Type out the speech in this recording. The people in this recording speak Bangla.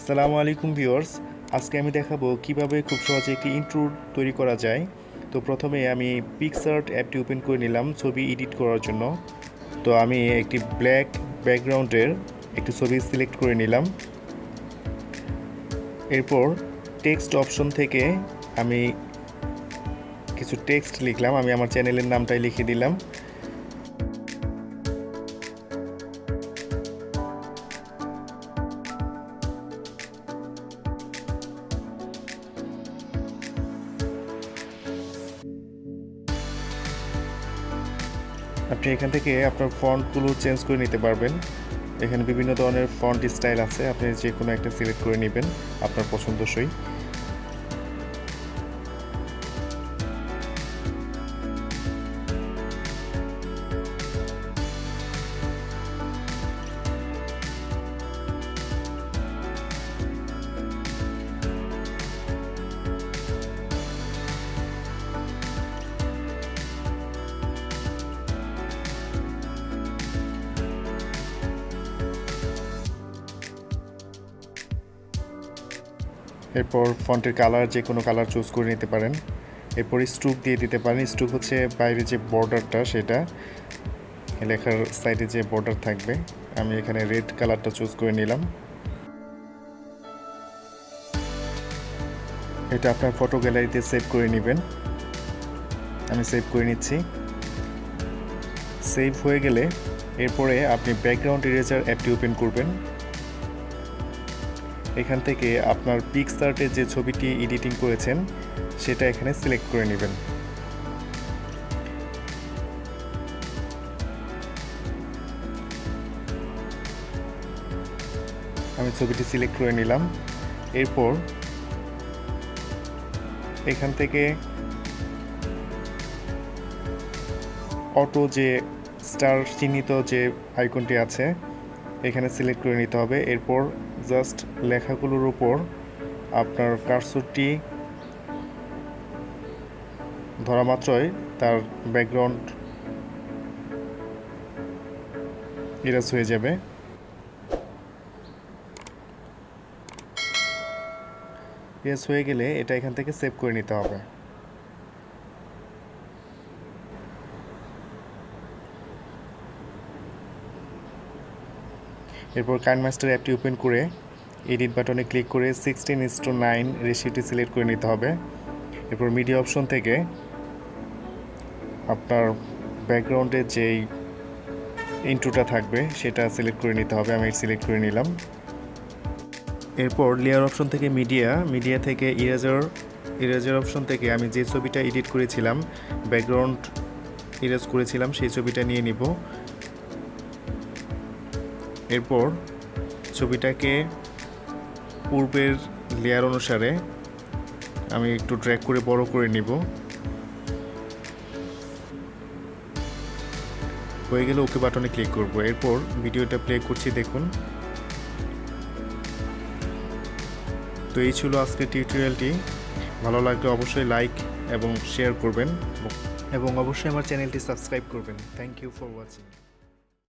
আসসালামু আলাইকুম ভিউয়ার্স, আজকে আমি দেখাবো কিভাবে খুব সহজে একটি ইন্ট্রো তৈরি করা যায়। তো প্রথমে আমি পিকচার্ট অ্যাপটি ওপেন করে নিলাম ছবি এডিট করার জন্য। তো আমি একটি ব্ল্যাক ব্যাকগ্রাউন্ডের একটি ছবি সিলেক্ট করে নিলাম। এরপর টেক্সট অপশন থেকে আমি কিছু টেক্সট লিখলাম, আমি আমার চ্যানেলের নামটাই লিখে দিলাম। আপনি এখান থেকে আপনার ফন্টগুলো চেঞ্জ করে নিতে পারবেন। এখানে বিভিন্ন ধরনের ফন্ট স্টাইল আছে, আপনি যে কোনো একটা সিলেক্ট করে নেবেন আপনার পছন্দসই। এরপর ফন্টের কালার যে কোনো কালার চুজ করে নিতে পারেন। এরপর স্ট্রোক দিয়ে দিতে পারেন। স্ট্রোক হচ্ছে বাইরে যে বর্ডারটা, সেটা লেখার সাইডে যে বর্ডার থাকবে। আমি এখানে রেড কালারটা চুজ করে নিলাম। এটা আপনার ফটো গ্যালারিতে সেভ করে নেবেন। আমি সেভ করে নিচ্ছি। সেভ হয়ে গেলে এরপরে আপনি ব্যাকগ্রাউন্ড ইরেজার অ্যাপটি ওপেন করবেন। এখান থেকে আপনার পিকচার্টে যে ছবিটি এডিটিং করেছেন সেটা এখানে সিলেক্ট করে নেবেন। আমি ছবিটি সিলেক্ট করে নিলাম। এরপর এখান থেকে অটো যে স্টার চিহ্নিত যে আইকনটি আছে এখানে সিলেক্ট করে নিতে হবে। এরপর জাস্ট লেখাগুলোর উপর আপনার কার্সরটি ধরা মাত্রই তার ব্যাকগ্রাউন্ড ইরেজ হয়ে যাবে। ইরেজ হয়ে গেলে এটা এখান থেকে সেভ করে নিতে হবে। এরপর কাইনমাস্টার অ্যাপটি ওপেন করে এডিট বাটনে ক্লিক করে 16:9 রেশিওটি সিলেক্ট করে নিতে হবে। এরপর মিডিয়া অপশন থেকে আপনার ব্যাকগ্রাউন্ডে যেই ইন্ট্রোটা থাকবে সেটা সিলেক্ট করে নিতে হবে। আমি সিলেক্ট করে নিলাম। এরপর লেয়ার অপশন থেকে মিডিয়া থেকে ইরেজার অপশন থেকে আমি যে ছবিটা এডিট করেছিলাম, ব্যাকগ্রাউন্ড ইরেজ করেছিলাম, সেই ছবিটা নিয়ে নিব। এরপর ছবিটাকে পূর্বের লেয়ার অনুসারে আমি একটু ড্র্যাগ করে বড় করে নিব। হয়ে গেলে ওকে বাটনে ক্লিক করব। এরপর ভিডিওটা প্লে করছি, দেখুন। তো এই ছিল আজকের টিউটোরিয়ালটি। ভালো লাগলে অবশ্যই লাইক এবং শেয়ার করবেন এবং অবশ্যই আমার চ্যানেলটি সাবস্ক্রাইব করবেন। Thank you for watching.